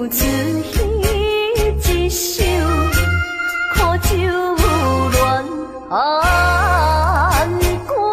自一首苦酒乱歌。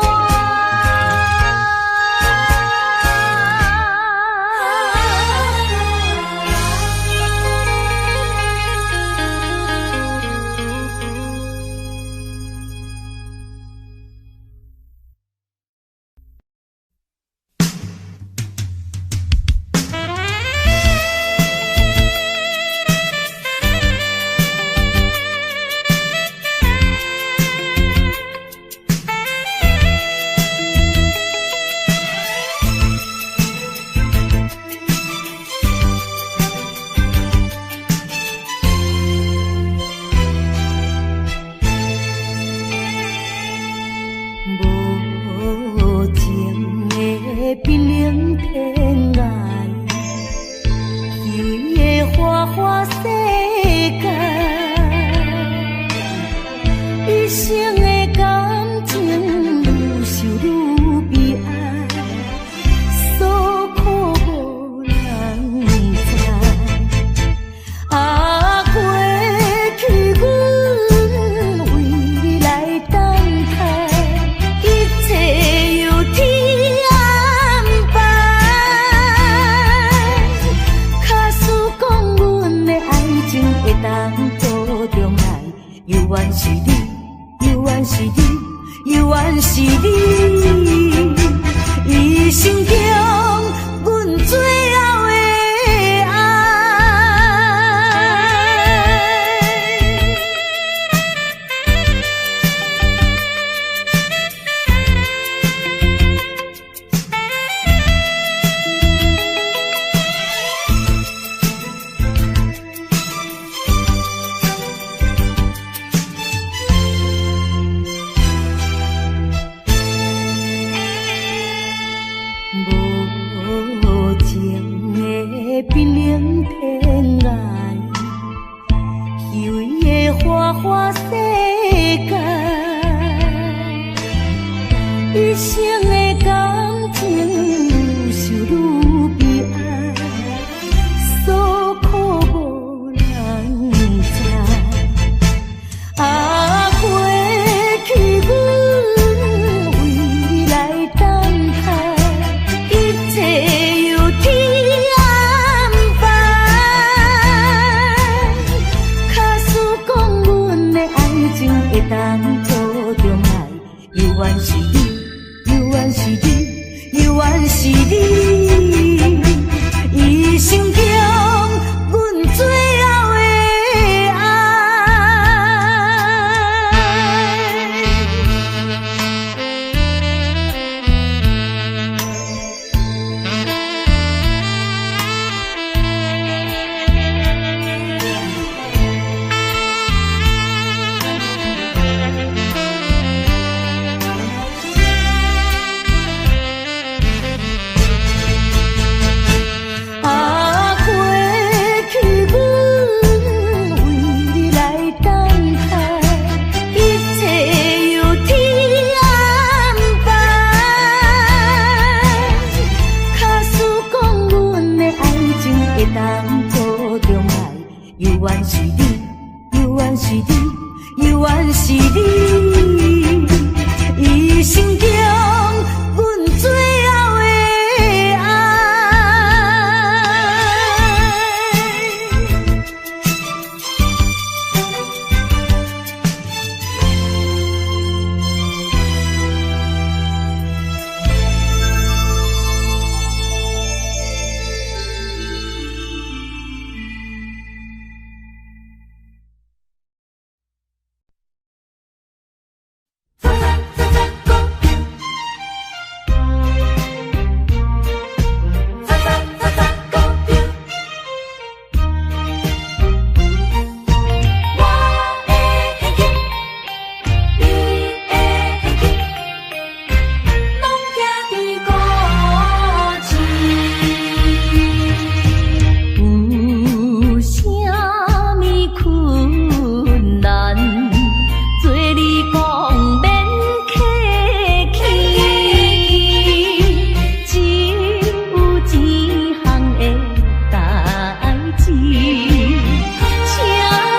请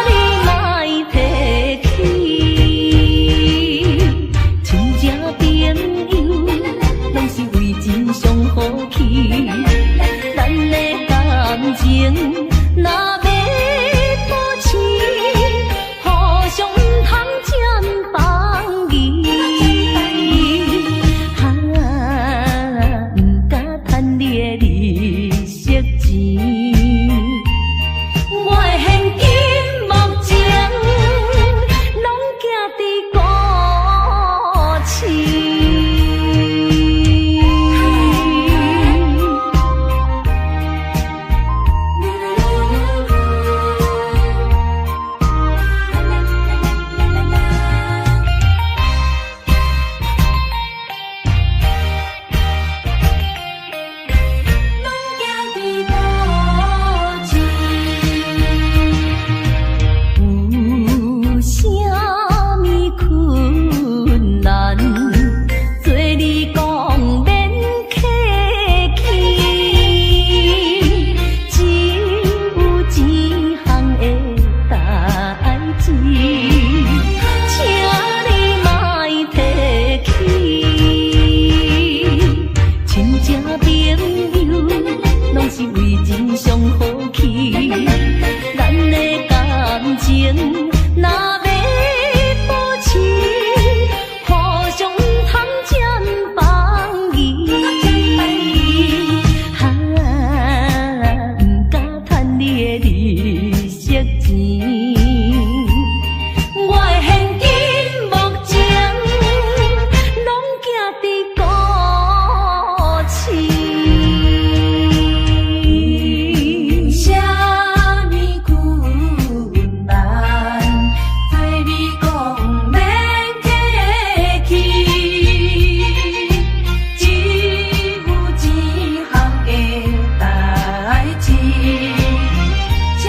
你莫提起。亲情朋友，拢是为真上好去。咱的感情若要保持，互相通占帮义。哈，不敢趁你的利息钱。我的现金目前拢寄伫古市。有啥物困难，做你讲免客气，只有一项的代志，请你莫提起。亲情朋友，拢是为真上好去。咱的感情若要保持，互相通占帮义。哈，不敢趁你的利息钱。我的现金目前拢寄伫古市。啥物困难，做你讲免客气，只有一项的代志，请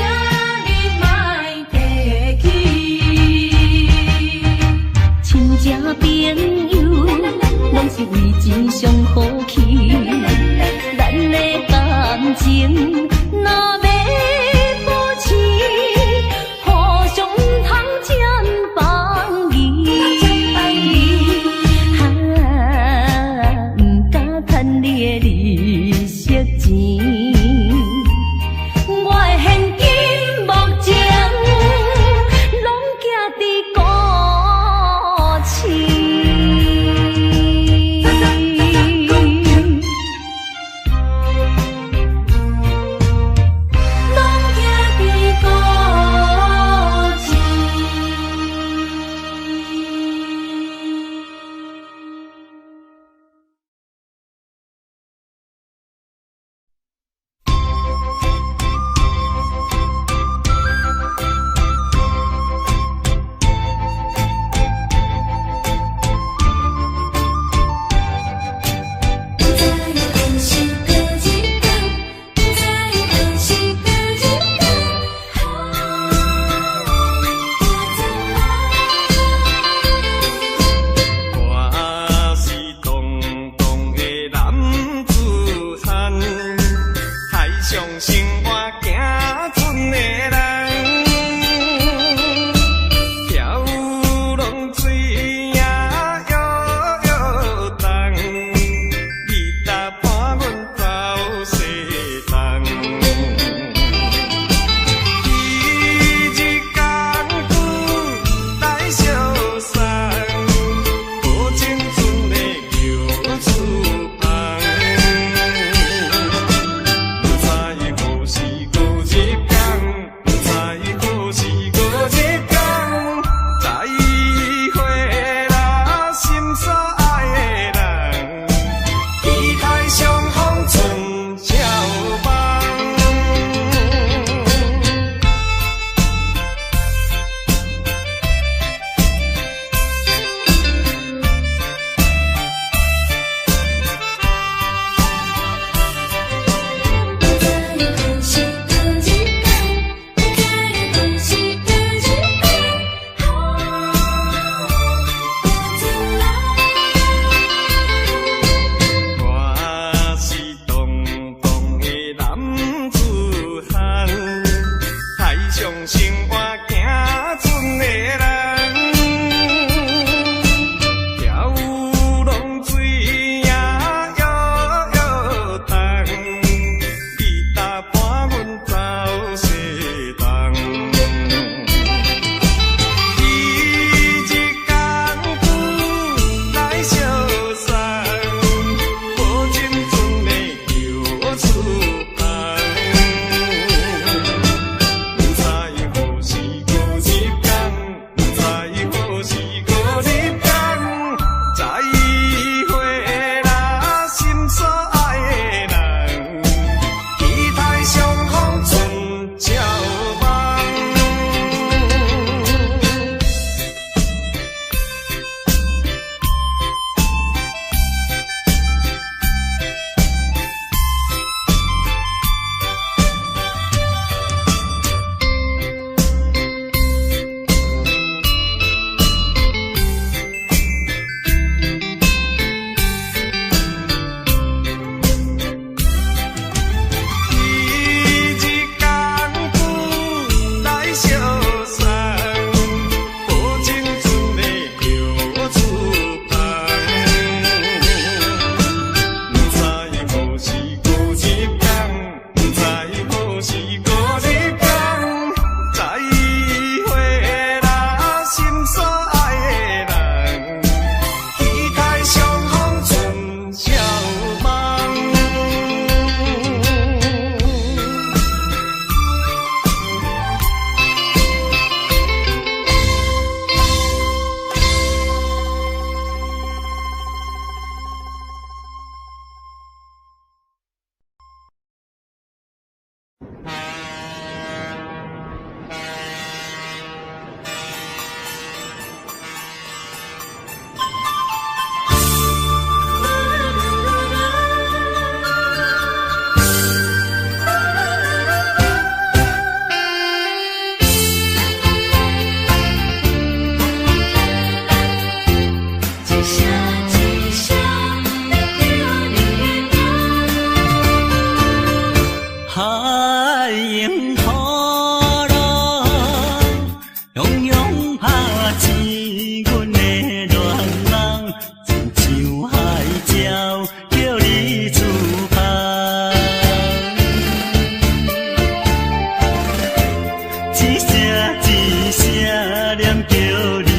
念叫你的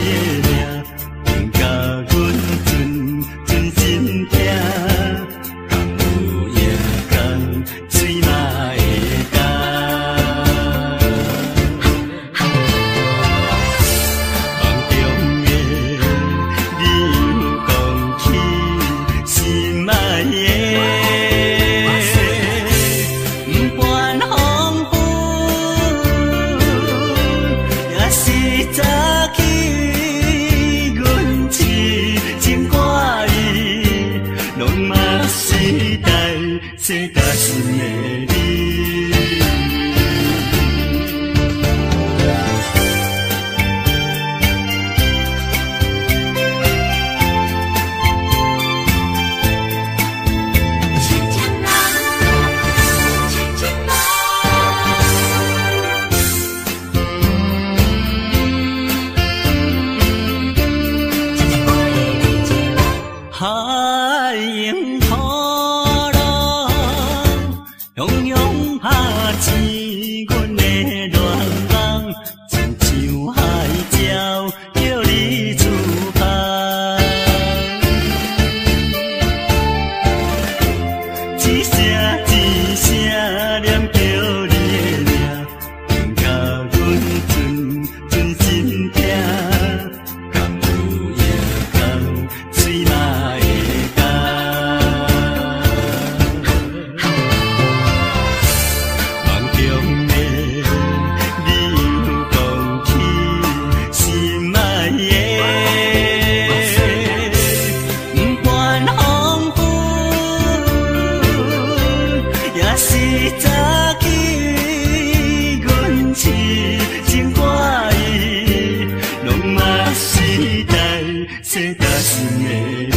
名，不甲阮存心痛，敢有影讲水嘛会干？梦中的你有讲起心爱的。早起，阮痴情挂意，拢嘛是代世大心的你。海迎波浪，汹涌拍醒阮的恋梦，亲像海鸟叫你出航。一声一声念叫你的名，不甲阮存心痛，敢有影讲水嘛？早起，阮痴情挂意，拢嘛是代世大心的你。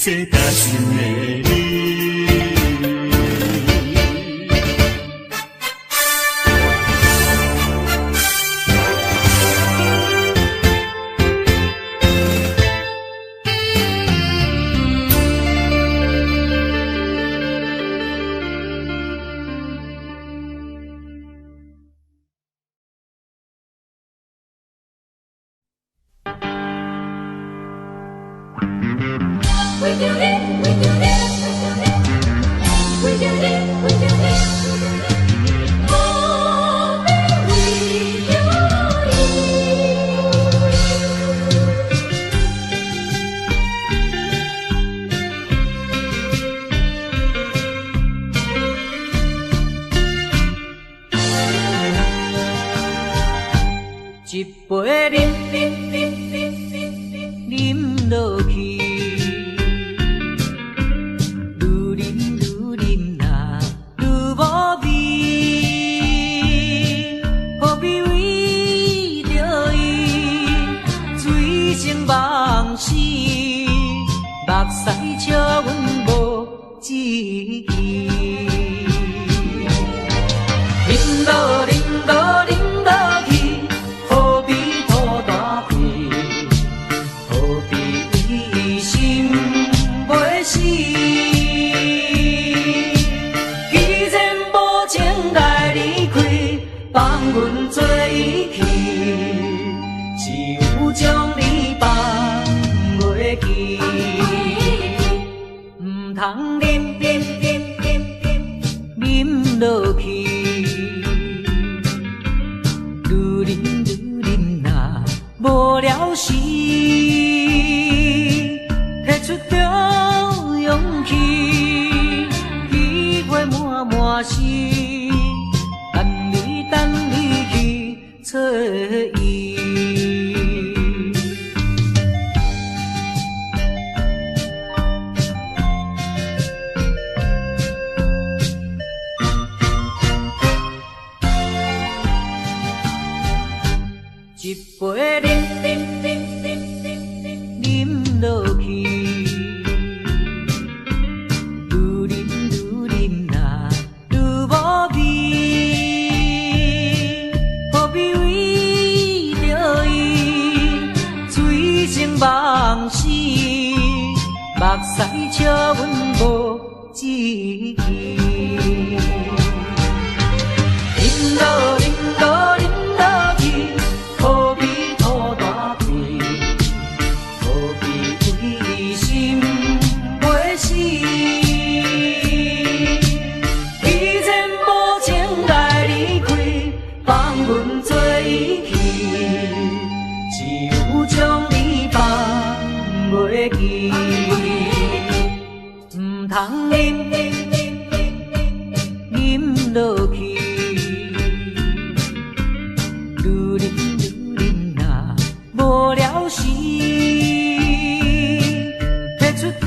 世大心的你。We do it, we do it, we do it, we do it. Oh, we do it. 一杯饮落去。往事，目屎笑阮无志气。饮落饮落饮落去，何必吐大气？何必心袂死？既然无情该离开，放阮做伊去，只有将你放袂记。唔通饮落去。时，提出着勇气，机会满满是，等你去找伊。一杯饮落去，愈饮呐愈无味，何必为着伊醉生梦死？目屎笑阮无志气，饮落去。何必吐大气？何必为心袂死？既然无情来离开，放阮做伊去，只有将你放袂记。唔通饮落去。无聊时，提出着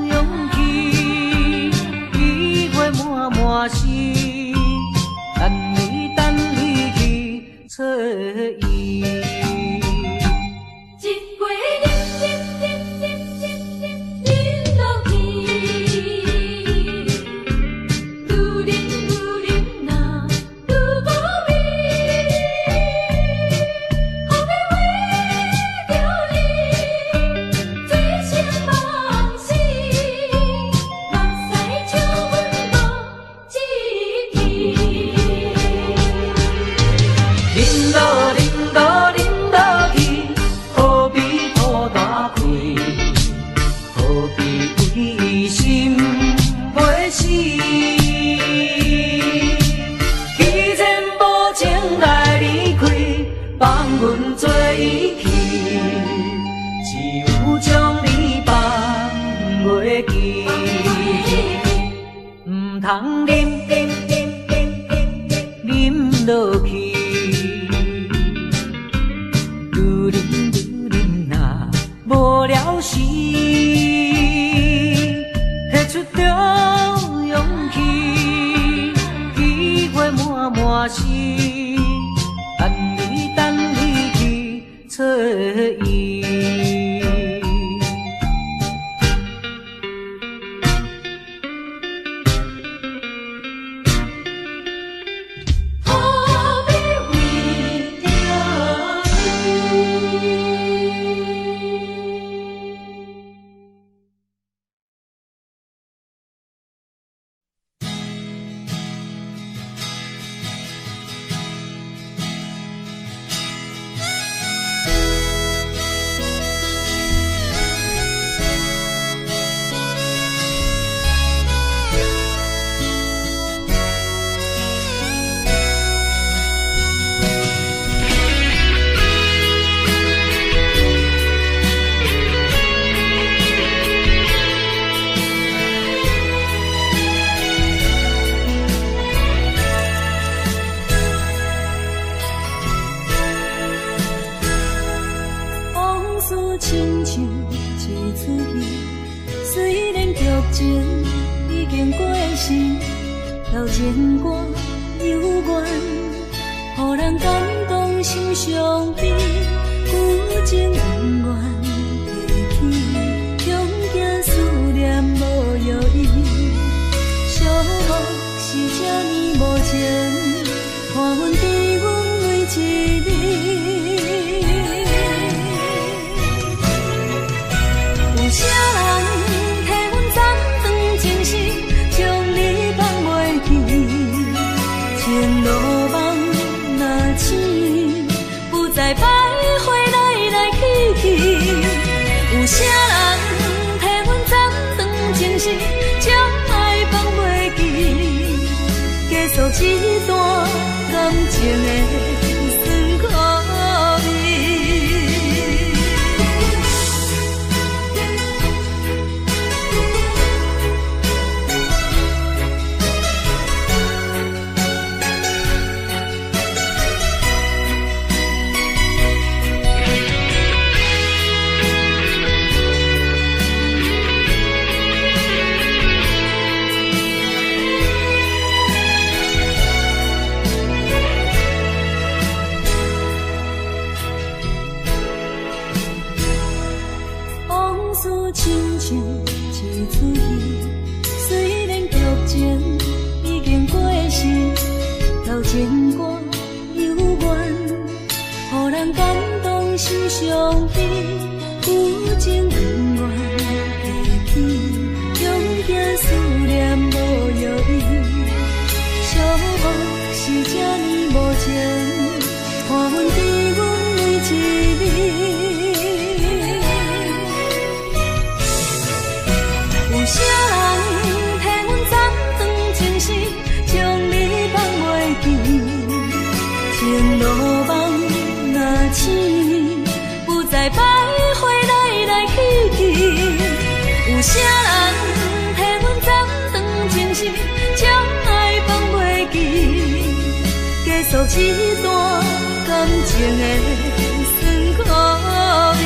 勇气，机会满满是，等你去找伊。阮做伊去，只有将你放袂记。唔通饮落去，愈饮呐无聊时，提出着勇气，机会满满是。找伊。亲像一出戏，虽然剧情已经过时，调整歌幽怨，予人感动心伤悲，旧情永远提起，强行思念无药医，寂寞是这呢无情，看阮伫阮每一日。有啥人替阮斩断情丝，将你放袂记？前路梦若醒，不再徘徊来去去。有啥人替阮斩断情丝，将爱放袂记？结束一段感情的酸苦味。相比，有情永远记起，用行思念无药医，寂寞是这呢无情，看阮伫阮每一日。有啥人替阮斩断情丝，将你放袂记，情路梦若醒，不再徘徊来来去去。有啥人替阮斩断情丝，将爱放袂记，结束这段感情的酸苦味。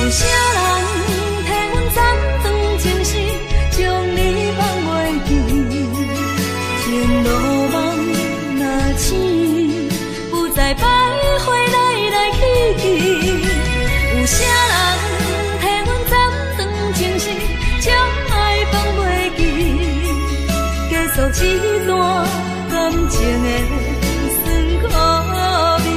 有啥人替阮斩断情丝，将你放袂记，情路梦若醒，不再徘徊来来去去。有啥人替阮斩断情丝，将爱放袂记，结束这段感情的酸苦味。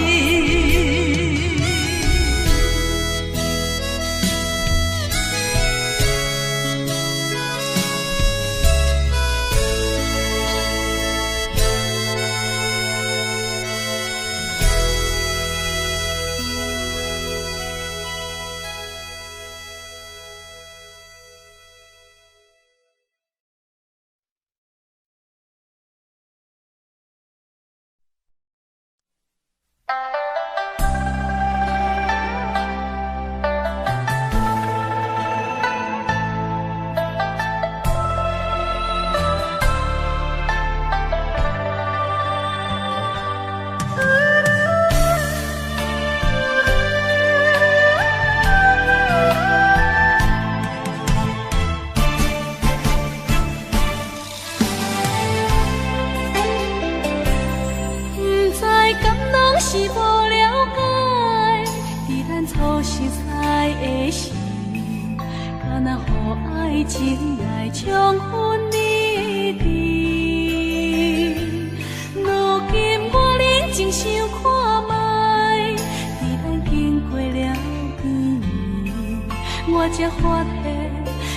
我才发现，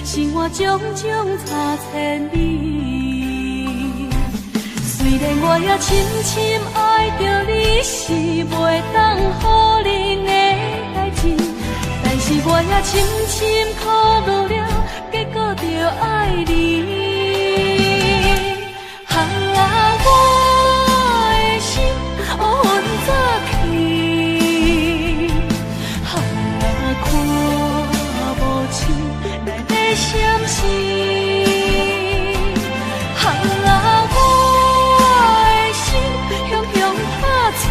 生活种种差千里。虽然我也深深爱着你，是袂当予人的代志，但是我也深深苦恼了，结果着爱你。我的心乌云早起，看无清内底闪烁，我的心雄雄拍碎，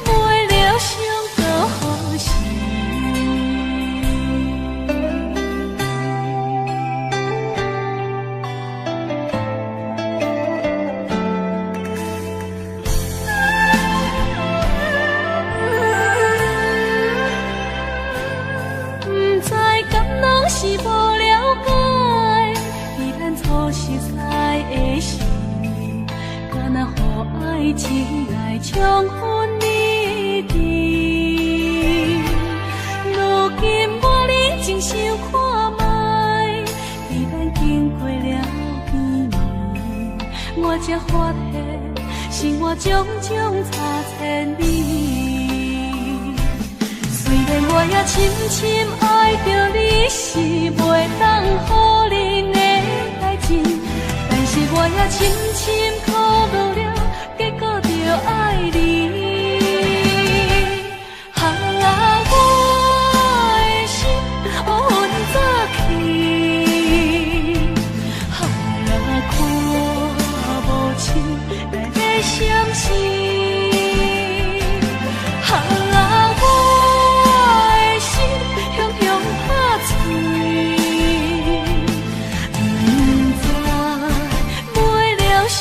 不知买了伤到何时。是无了解，彼咱初识在的时，敢若予爱情来冲昏你智。如今我认真想看卖，彼咱经过了几年，我才发现生活种种差千里。虽然我也深深爱着你，是袂当予人的代志，但是我也深深苦恼了，结果着爱你。我的心乌云早起，看无清内底闪烁。想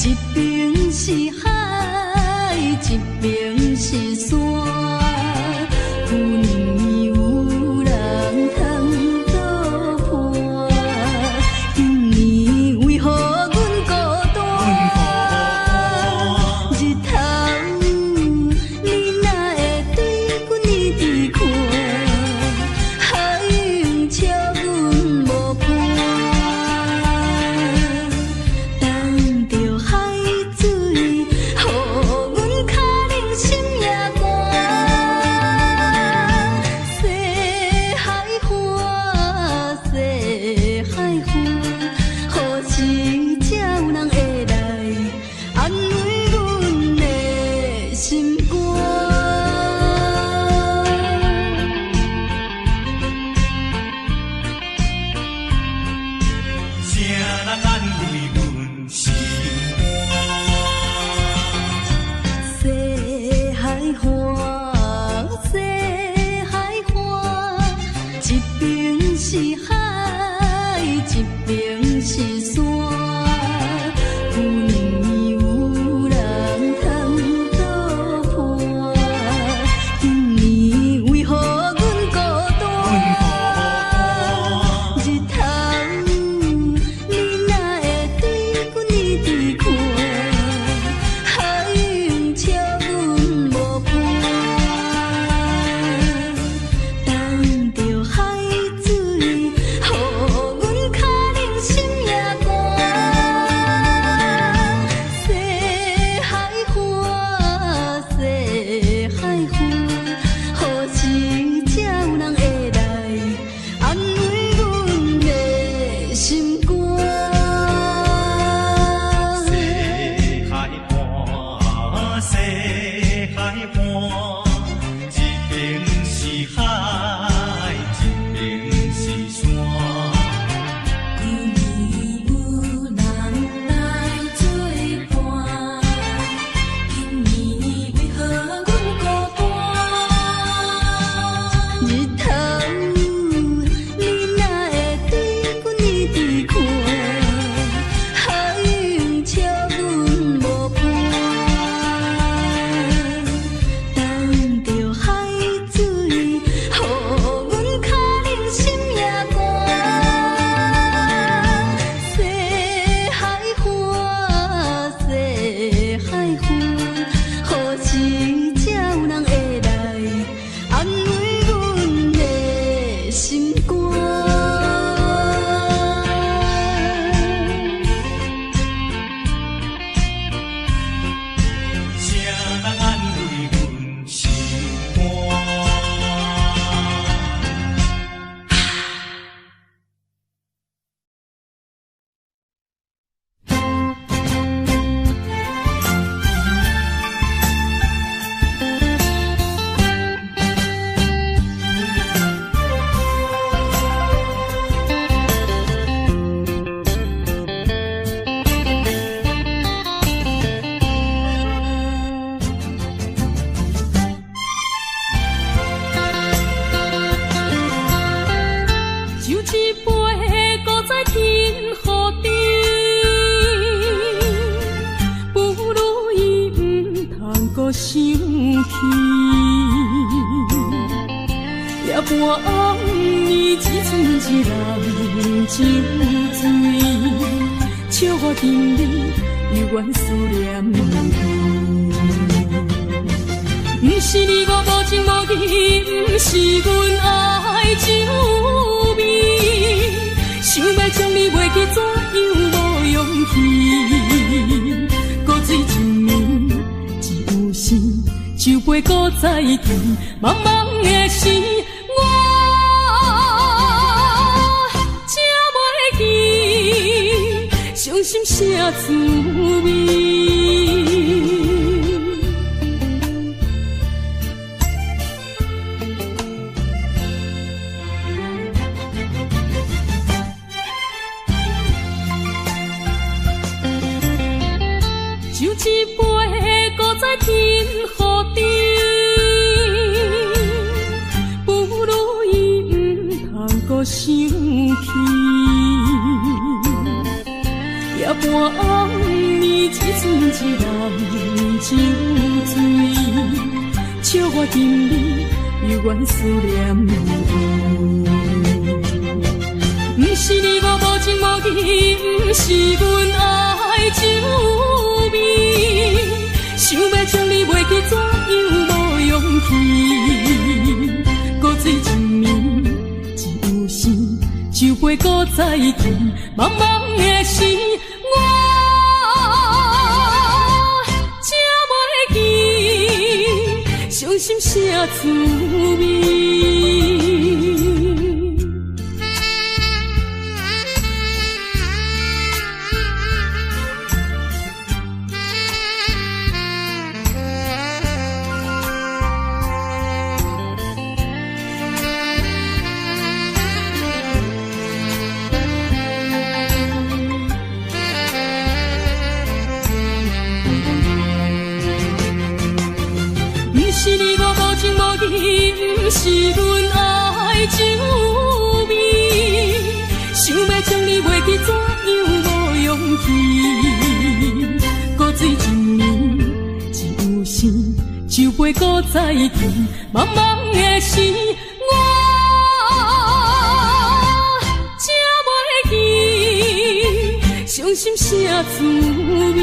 一边是海，一边是山。旧年有人通作伴，今年为何阮孤单？日头你哪会对阮一直看？海涌笑阮无伴。等着海水，予阮脚冷心也寒。西海花，西海花，何时才有人会来安慰阮的心肝？谁人安慰阮心西海花，西海花，一边是海，一边是山。旧年有人通作伴，今年为何阮孤单？日头你哪会对阮一直看？海涌笑阮无伴。等着海水，予阮脚冷心也寒。西海花，西海花，何时才有人会来安慰阮的心肝？西海畔，西海畔，一边是海，一边是山。旧年有人来作伴，今年为何阮孤单？日头你哪会对阮一直看？海涌笑阮无伴。等着海水，予阮脚冷心也寒。西海花，西海花，何时才有人会来安慰阮的心肝？谁人安慰阮心肝？就一杯搁在天河顶，不如伊毋通搁想起。夜半暗暝，一寸一人情醉，笑我甜蜜，犹原思念你。毋是你我无情无义，毋是阮爱酒味，想要将你袂记，怎样无勇气？搁水一暝，只有时酒杯搁再见，茫茫的时，我才袂记伤心啥滋味。就一杯搁在天河顶，不如伊毋通搁想起。夜半暗暝，一寸一人情醉，笑我今日犹原思念你。不是你我无情无义，不是阮爱酒味，想要将你袂记，怎样无勇气？古水一暝，一有心，酒杯搁再见，茫茫的时，我才袂记，伤心啥滋味。不是阮爱酒味，想要将你袂记，怎样无勇气？古水一暝，一有心，酒杯搁再见，茫茫的时，我才袂记，伤心啥滋味？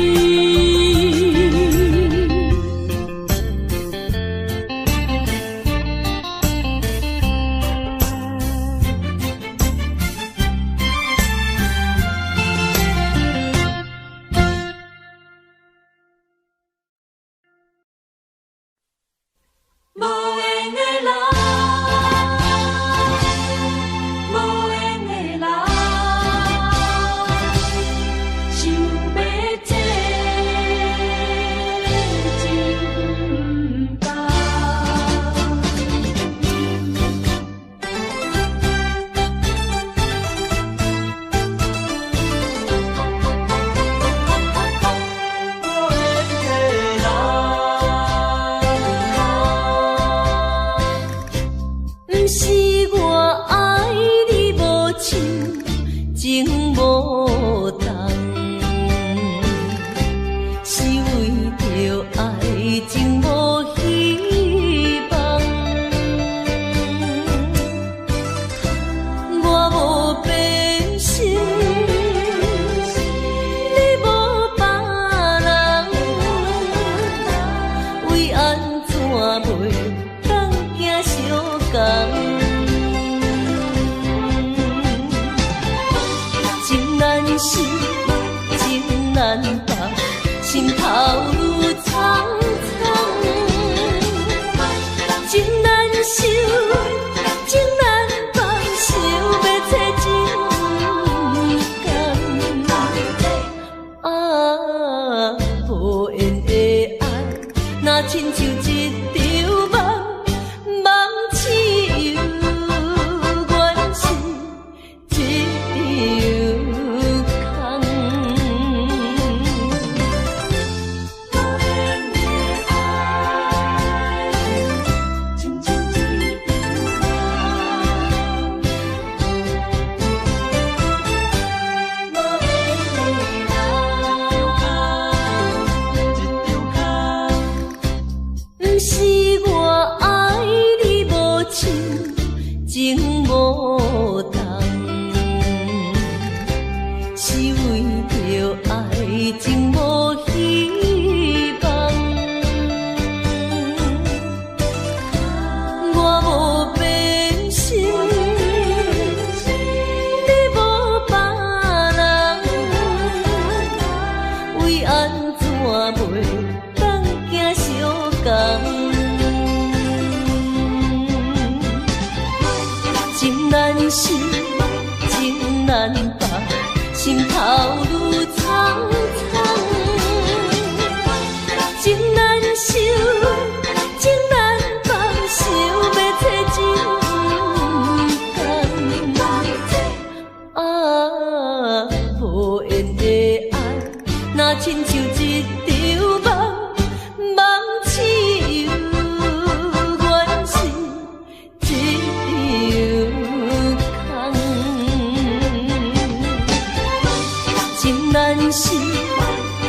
难收，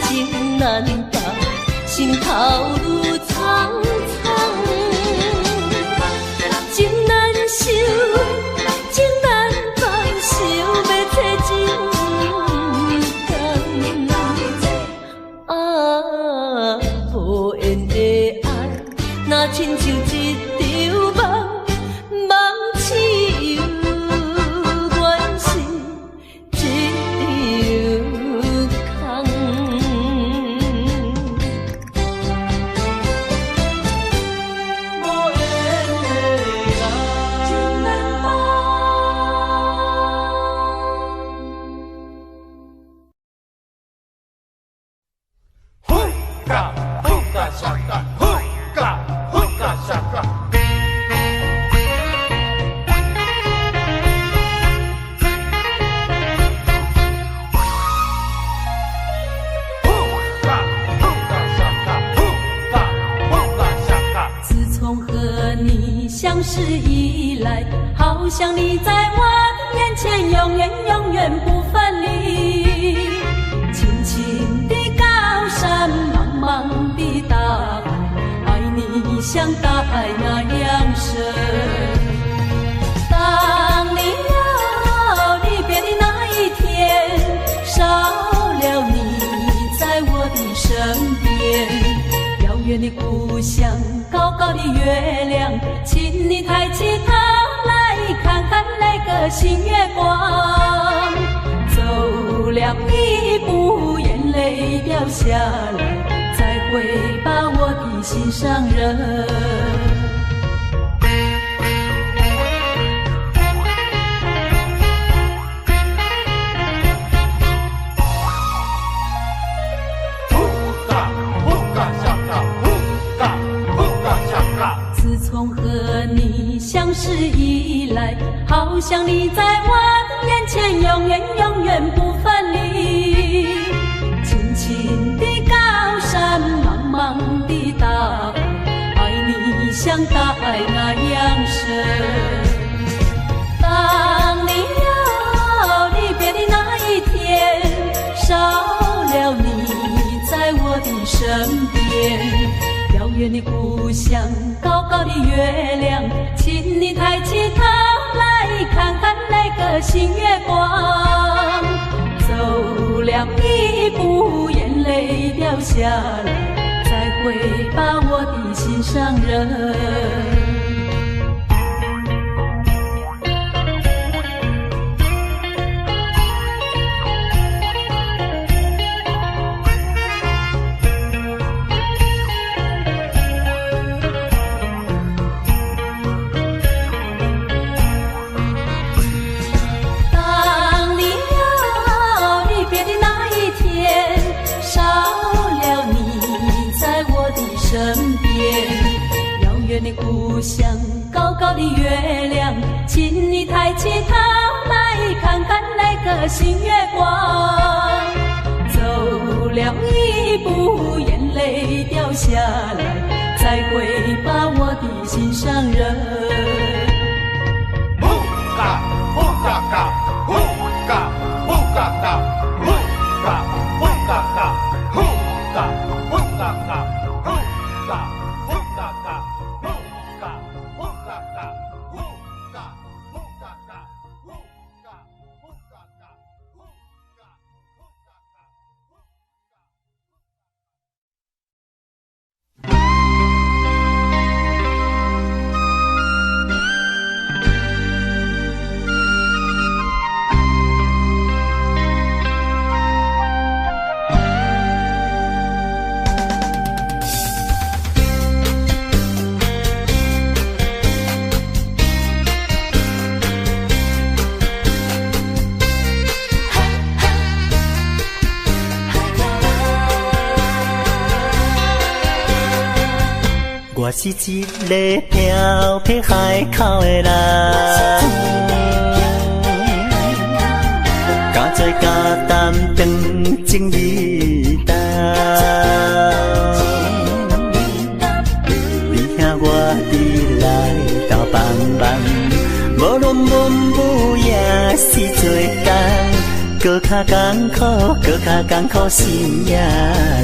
情难放，心头愈苍苍。情难收，情难放，想要找情工。啊，无缘的爱，若亲像一场梦，梦似有缘是一场空。无缘的爱，情难放。自从和你相识以来，好像你在我眼前永远永远不分离。轻轻的高山，茫茫的大海，爱你像大海那样深。当你要离别的那一天，少了你在我的身边。遥远的故乡，高高的月亮，请你抬起头来看看那个新月光。走了一步，眼泪掉下来，再会吧，我的心上人。自从和你相识以来，好像你在我眼前永远永远不分离。轻轻的高山，茫茫的大海，爱你像大海那样深。当你要离别的那一天，少了你在我的身边。遥远的故乡，高高的月亮，请你抬起头来看看那个新月光。走了一步，眼泪掉下来，再会吧，我的心上人。身边，遥远的故乡，高高的月亮，请你抬起头来看看那个新月光。走了一步，眼泪掉下来，再会吧，我的心上人。呼嘎呼嘎嘎，呼嘎呼嘎嘎，呼嘎呼嘎嘎，呼嘎呼嘎嘎。我是一个漂泊海口的人，加做加担长情义重。你听我伫来到帮忙，无论文武也是做工，搁较艰苦，搁较艰苦心也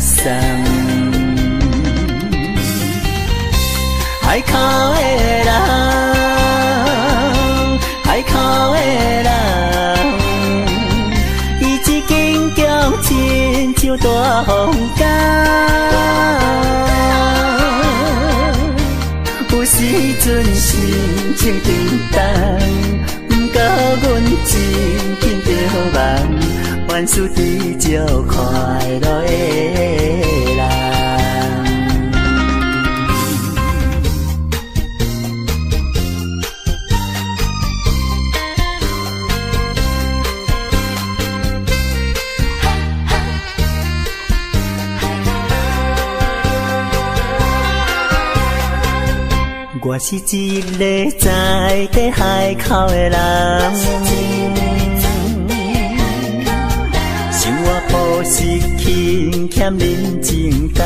酸。海口的人，海口的人，伊一间强亲像大风干。有时阵心情沉重，不过阮真紧着梦，万事知足快乐的人。我是一个在地海口的人，生活朴实轻欠人情重，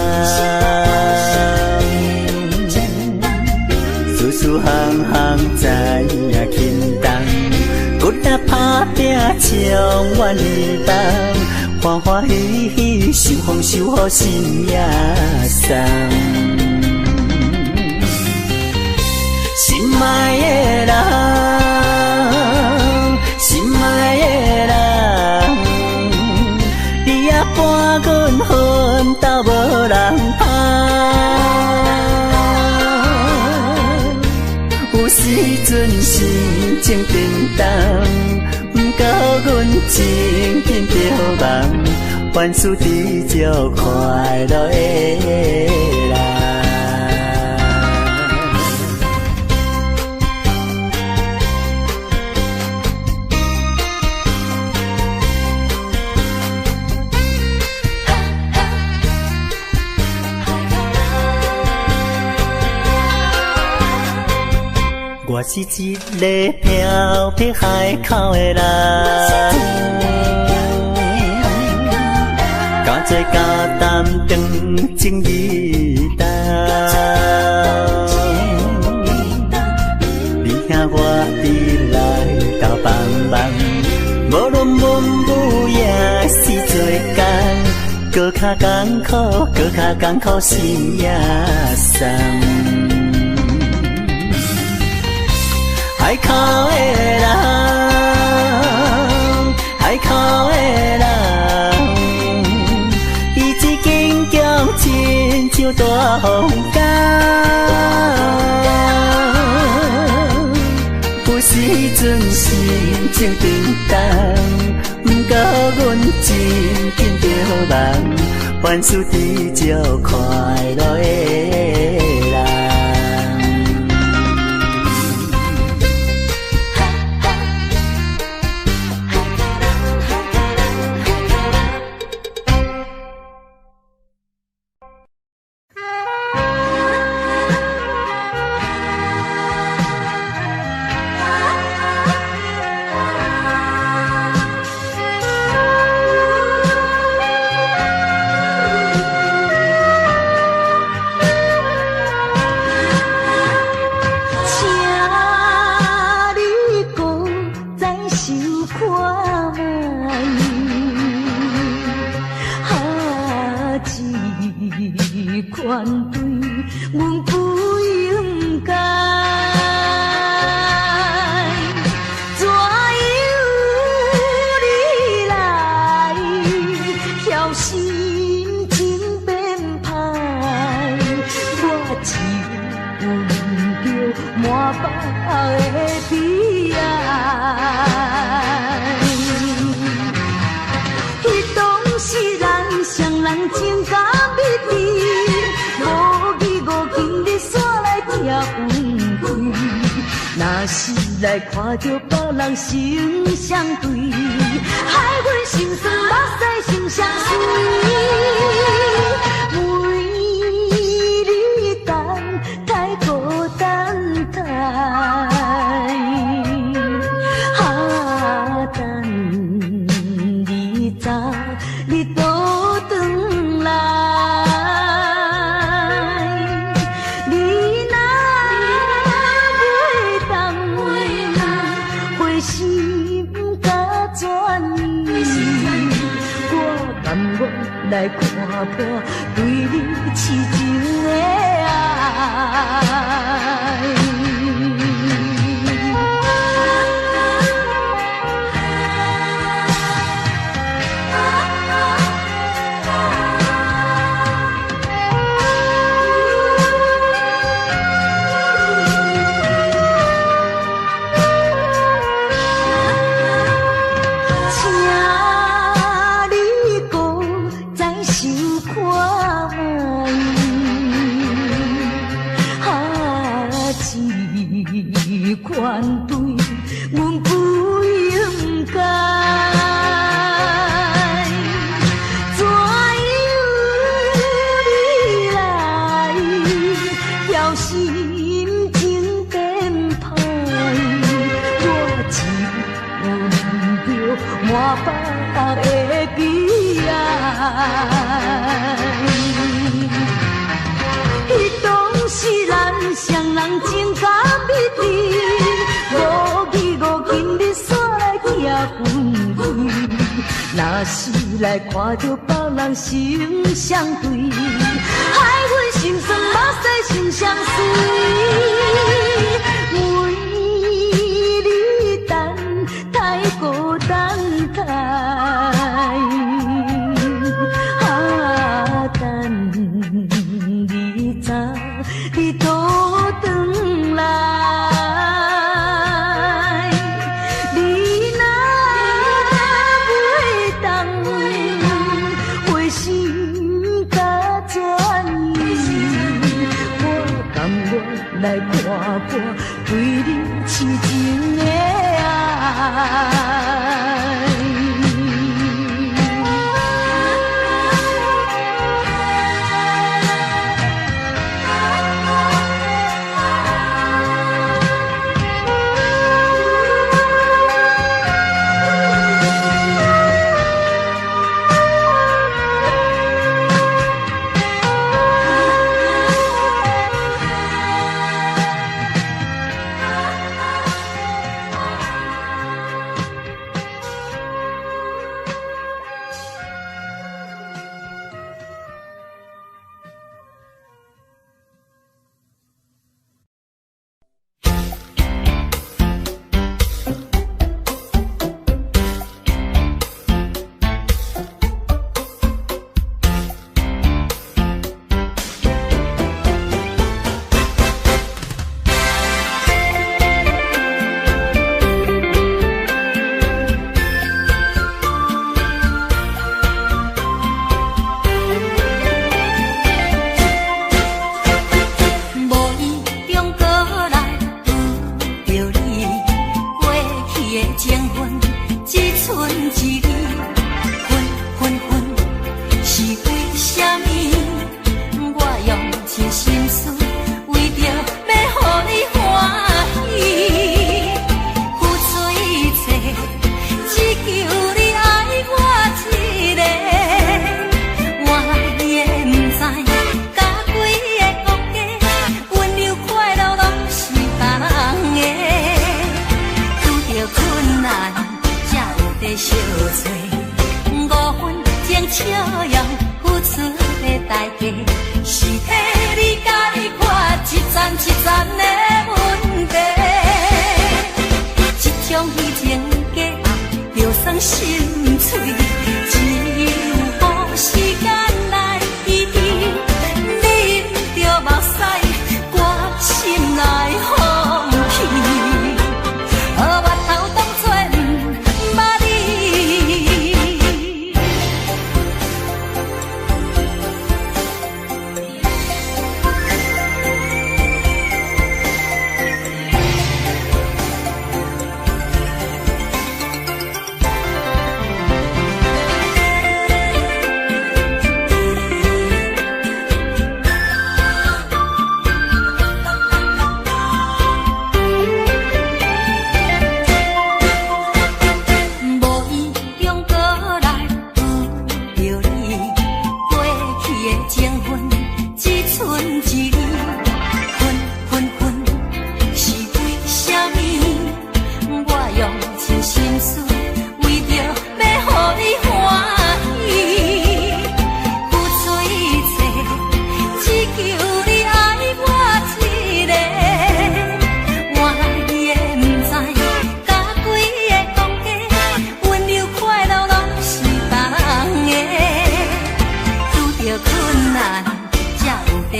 事事行行知影轻重，骨力打拼情愿离梦，欢欢喜喜受风受雨心也松。心爱的人，心爱的人，你也伴阮奋斗无人拍。有时阵心情沉重，不过阮真紧着梦，万事知足快乐的人。我是一个漂泊海口的人，敢做敢担当情义重，你兄我弟来斗帮忙，无论文武也是做工，搁较艰苦，搁较艰苦心也酸。海口的人，海口的人，伊一间强亲像大风干。有时阵心情沉重，不过阮真紧着梦，万事知足快乐的人。来看着别人心相对，害阮心酸，目屎心相随。为你等，太孤单太，等你走，你倒转来。心甲转移。来看破对你痴情的爱。款对阮不应该，怎样你来叫心情变歹？我只有闻着满腹的悲哀。彼当时咱双人情感蜜甜。无义无情，你煞来拆分开。若是来看着别人心相对，害阮心酸，目屎心相随。为你等太孤单太，等你早你倒转来。来看破对你痴情的爱。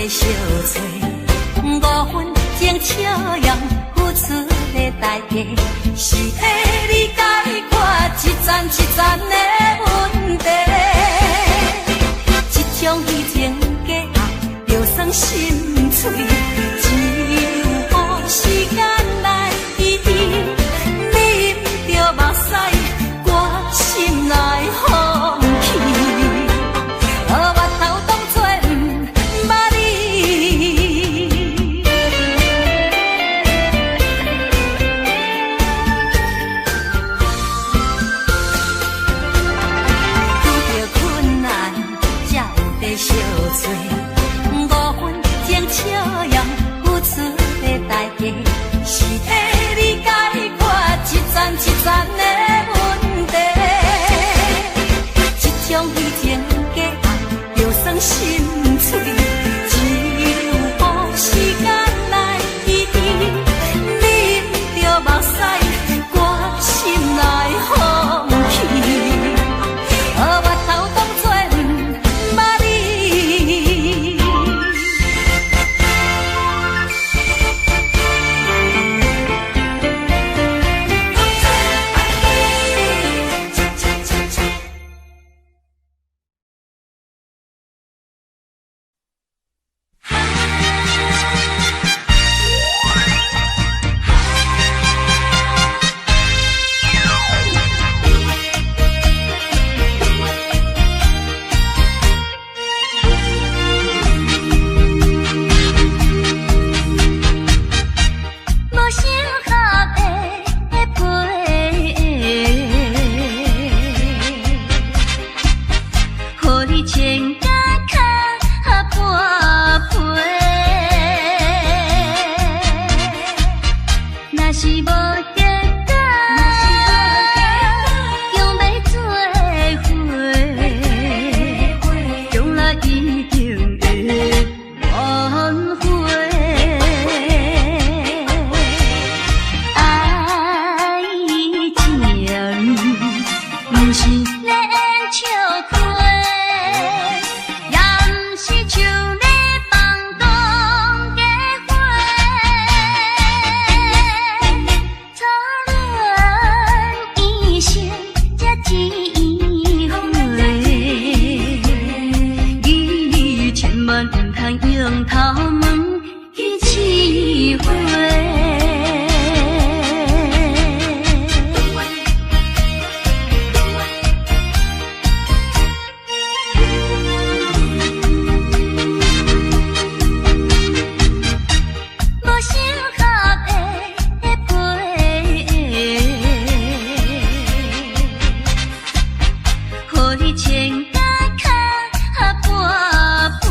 在相找，五分钟笑容付出的代价，是替你解决一层一层的问题。这种虚情假意，就算心碎，只有时间来医治。啉着目屎，我心内风起，目头当作不捌你。遇着困难，才有在相找，五分钟笑容付出的代价，是替你解决一层一层的问题。这种虚情假意，就算心碎，只有时间来医治。啉着目屎，我心内风起，目头当作不捌你。无想合的陪，互你穿甲脚半陪。若是无结果，强要做伙，将来一定会挽回。爱情不是咧演笑花，也不是像咧放光假花。初恋一生才一回，你千万不通用头毛去试花。无想合的陪，互你穿甲脚半陪。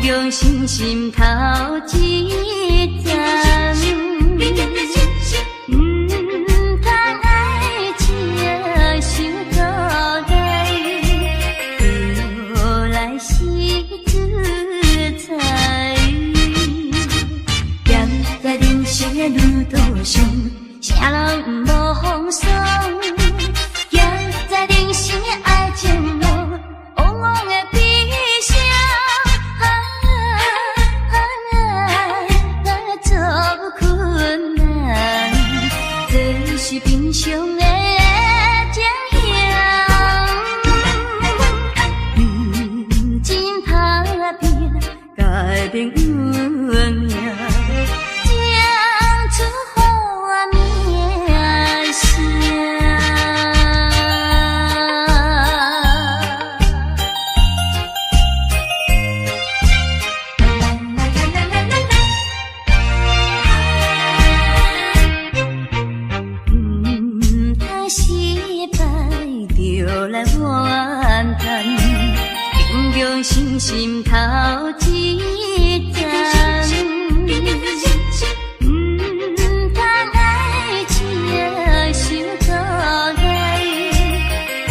强心心头一站，通爱情伤倒来，就来是自在。站在人生的路途上，啥人无风霜？行在人生的爱情路，往往会悲伤。做困难，这是平常的情形。真打拼，改变运命。心心头一站，通爱情伤倒来，就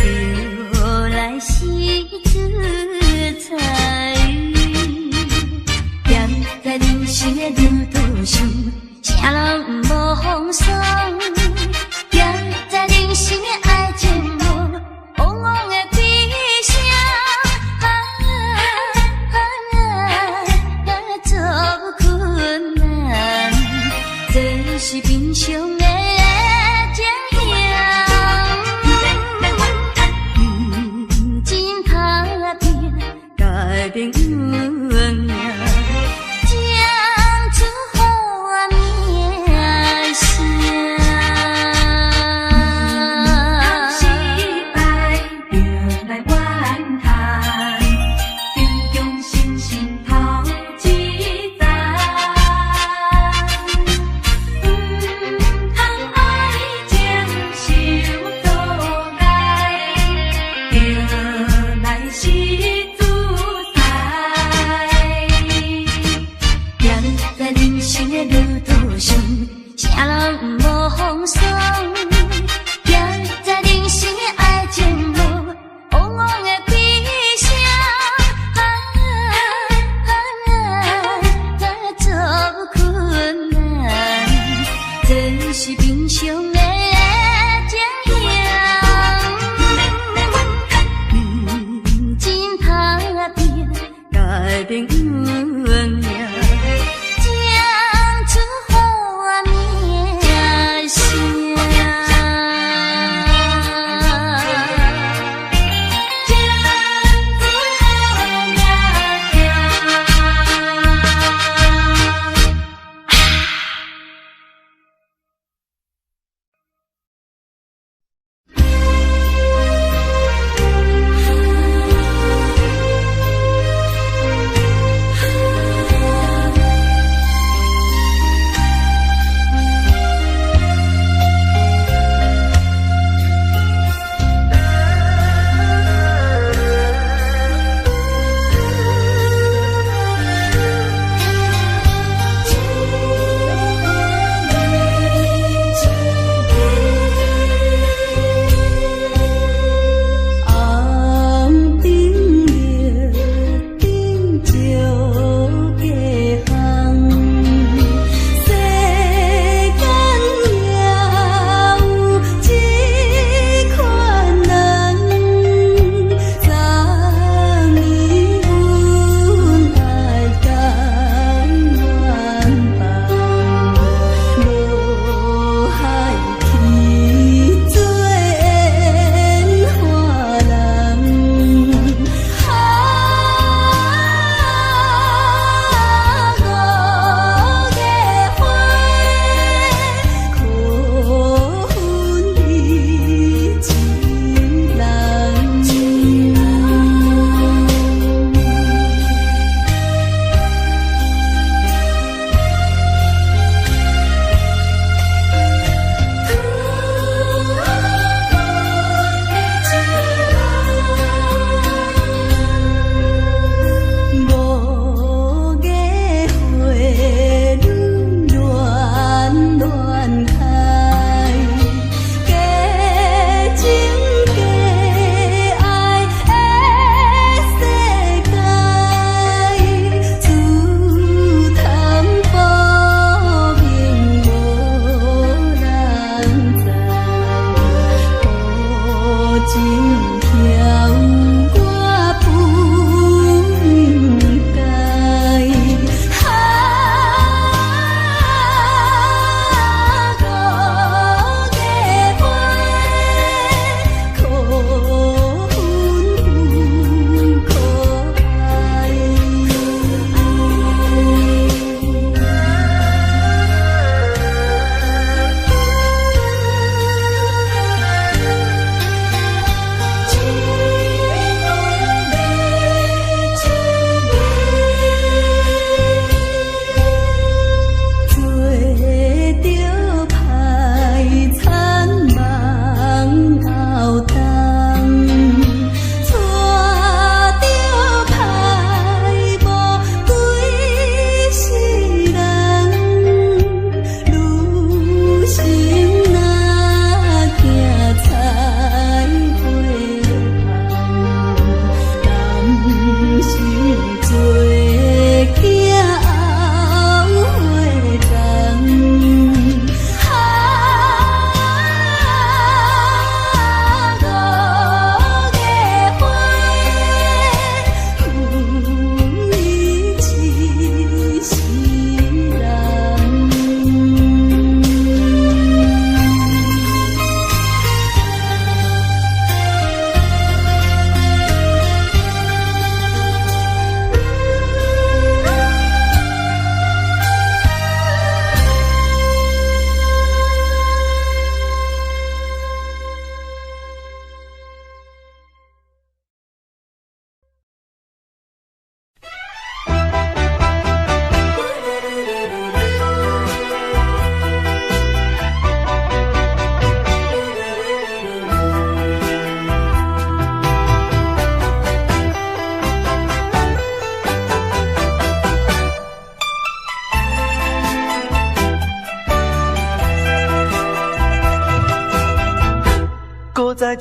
来是自在。站在人生的路途上，啥人无风霜？站在人生的爱情路，往往会悲伤。做困难，这是平常的情形。真打拼，改变运命，讲出好名声。失败就来怨叹，坚强心心头。路途上，啥人无风霜？行在人生的爱情路，往往会悲伤。做困难，这是平常的情形。真打拼，改变运命。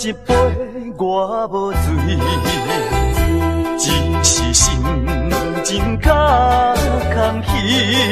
一杯我无醉，只是心情较空虚。